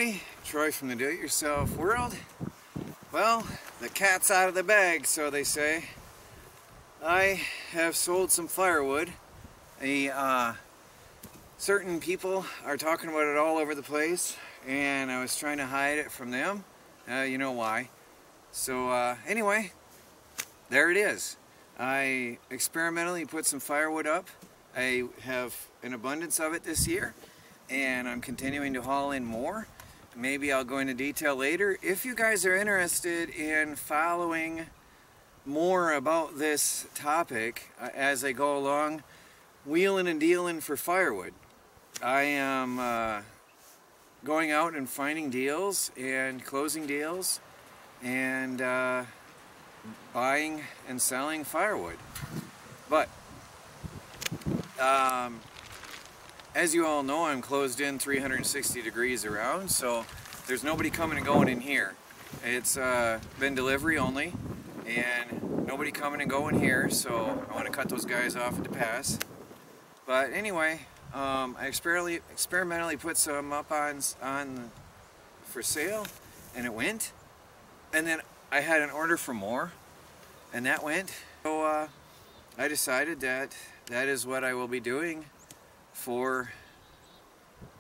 everybody, Troy from the Do-It-Yourself world. Well, the cat's out of the bag, so they say. I have sold some firewood. Certain people are talking about it all over the place, and I was trying to hide it from them. You know why. So anyway, there it is. I experimentally put some firewood up. I have an abundance of it this year, and I'm continuing to haul in more. Maybe I'll go into detail later. If you guys are interested in following more about this topic as I go along, wheeling and dealing for firewood. I am going out and finding deals and closing deals and buying and selling firewood. But as you all know, I'm closed in 360 degrees around, so there's nobody coming and going in here. It's been delivery only, and nobody coming and going here, so I want to cut those guys off at the pass. But anyway, I experimentally put some up on for sale, and it went. And then I had an order for more, and that went. So I decided that is what I will be doing for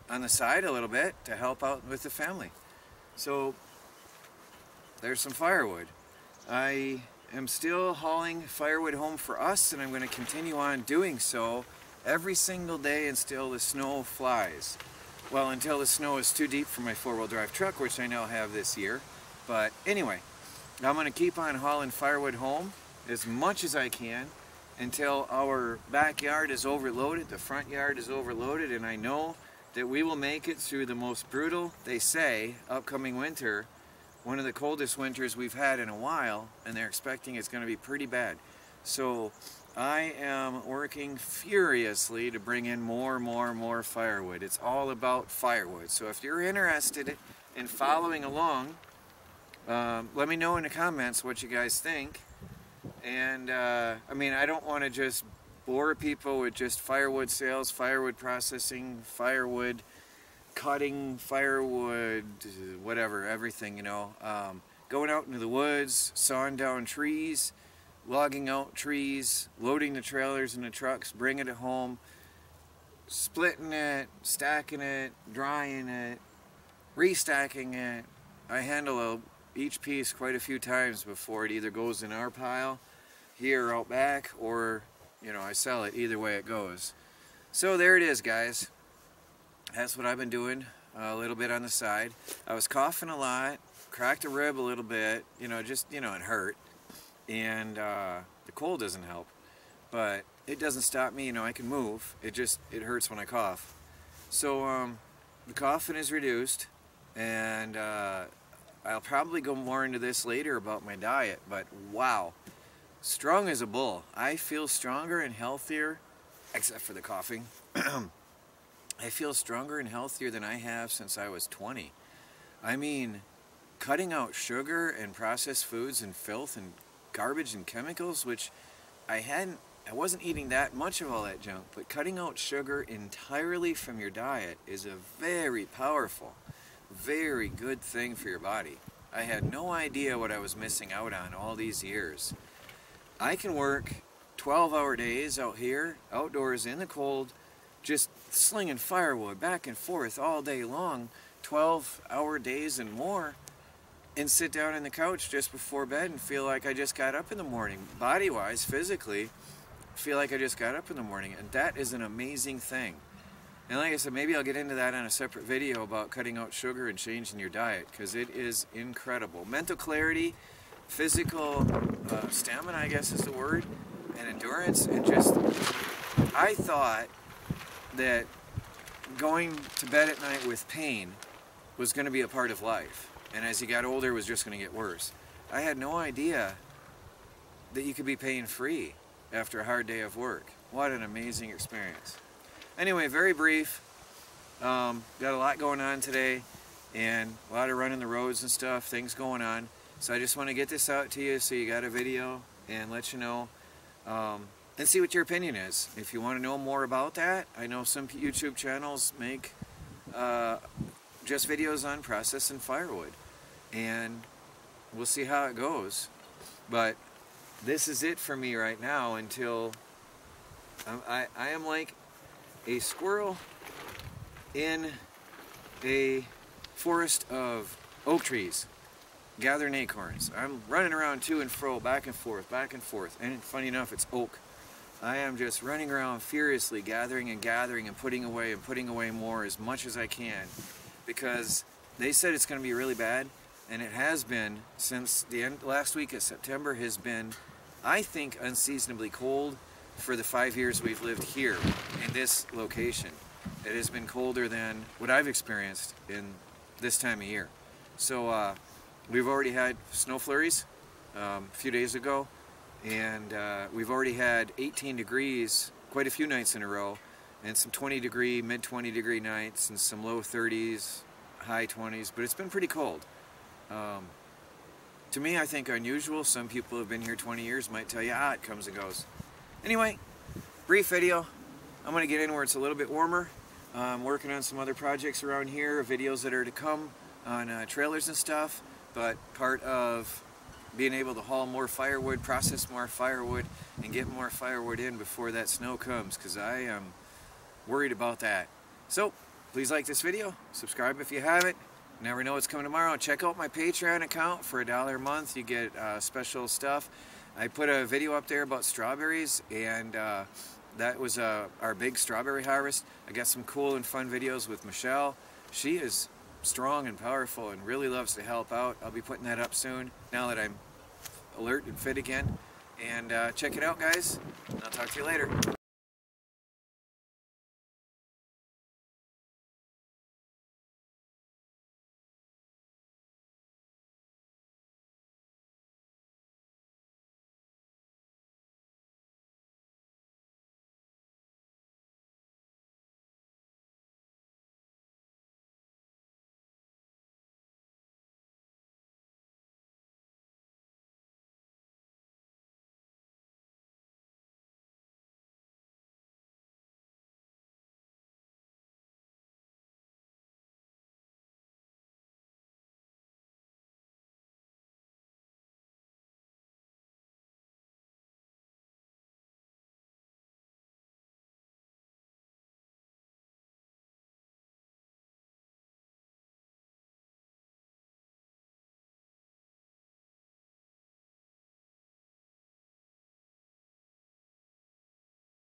on the side a little bit to help out with the family. So there's some firewood. I am still hauling firewood home for us, and I'm going to continue on doing so every single day until the snow flies. Well, until the snow is too deep for my four-wheel drive truck, which I now have this year. But anyway, I'm going to keep on hauling firewood home as much as I can until our backyard is overloaded, the front yard is overloaded, and I know that we will make it through the most brutal, they say, upcoming winter, one of the coldest winters we've had in a while, and they're expecting it's going to be pretty bad. So I am working furiously to bring in more firewood. It's all about firewood. So if you're interested in following along, let me know in the comments what you guys think. And I mean, I don't want to just bore people with just firewood sales, firewood processing, firewood cutting, firewood, whatever, everything, you know. Going out into the woods, sawing down trees, logging out trees, loading the trailers and the trucks, bringing it home, splitting it, stacking it, drying it, restacking it. I handle each piece quite a few times before it either goes in our pile here out back, or you know, I sell it. Either way it goes. So there it is, guys. That's what I've been doing a little bit on the side. I was coughing a lot, cracked a rib a little bit, you know, just, you know, it hurt. And the cold doesn't help, but it doesn't stop me, you know, I can move. It hurts when I cough. So the coughing is reduced, and I'll probably go more into this later about my diet, but wow, strong as a bull. I feel stronger and healthier, except for the coughing. I feel stronger and healthier than I have since I was 20. I mean, cutting out sugar and processed foods and filth and garbage and chemicals, which I wasn't eating that much of all that junk, but cutting out sugar entirely from your diet is a very powerful, very good thing for your body. I had no idea what I was missing out on all these years. I can work 12-hour days out here, outdoors in the cold, just slinging firewood back and forth all day long, 12-hour days and more, and sit down on the couch just before bed and feel like I just got up in the morning. Body-wise, physically, feel like I just got up in the morning, and that is an amazing thing. And like I said, maybe I'll get into that on a separate video about cutting out sugar and changing your diet, because it is incredible. Mental clarity, physical stamina, I guess is the word, and endurance, and just, I thought that going to bed at night with pain was going to be a part of life, and as you got older it was just going to get worse. I had no idea that you could be pain-free after a hard day of work. What an amazing experience. Anyway, very brief. Got a lot going on today, and a lot of running the roads and stuff, things going on. So I just want to get this out to you so you got a video and let you know, and see what your opinion is. If you want to know more about that, I know some YouTube channels make just videos on processing firewood, and we'll see how it goes. But this is it for me right now until I am like a squirrel in a forest of oak trees gathering acorns. I'm running around to and fro, back and forth, and funny enough, it's oak. I am just running around furiously, gathering and putting away more, as much as I can, because they said it's going to be really bad, and it has been since the last week of September. Has been, I think, unseasonably cold for the 5 years we've lived here in this location. It has been colder than what I've experienced in this time of year. So we've already had snow flurries a few days ago, and we've already had 18 degrees quite a few nights in a row, and some 20 degree, mid 20 degree nights, and some low 30s, high 20s, but it's been pretty cold. To me, I think unusual. Some people who have been here 20 years might tell you, it comes and goes. Anyway, brief video. I'm going to get in where it's a little bit warmer. I'm working on some other projects around here, videos that are to come on trailers and stuff, but part of being able to haul more firewood, process more firewood, and get more firewood in before that snow comes, because I am worried about that. So, please like this video, subscribe if you haven't. Never know what's coming tomorrow. Check out my Patreon account for $1 a month. You get special stuff. I put a video up there about strawberries, and that was our big strawberry harvest. I got some cool and fun videos with Michelle. She is strong and powerful and really loves to help out. I'll be putting that up soon, now that I'm alert and fit again. And check it out, guys. I'll talk to you later.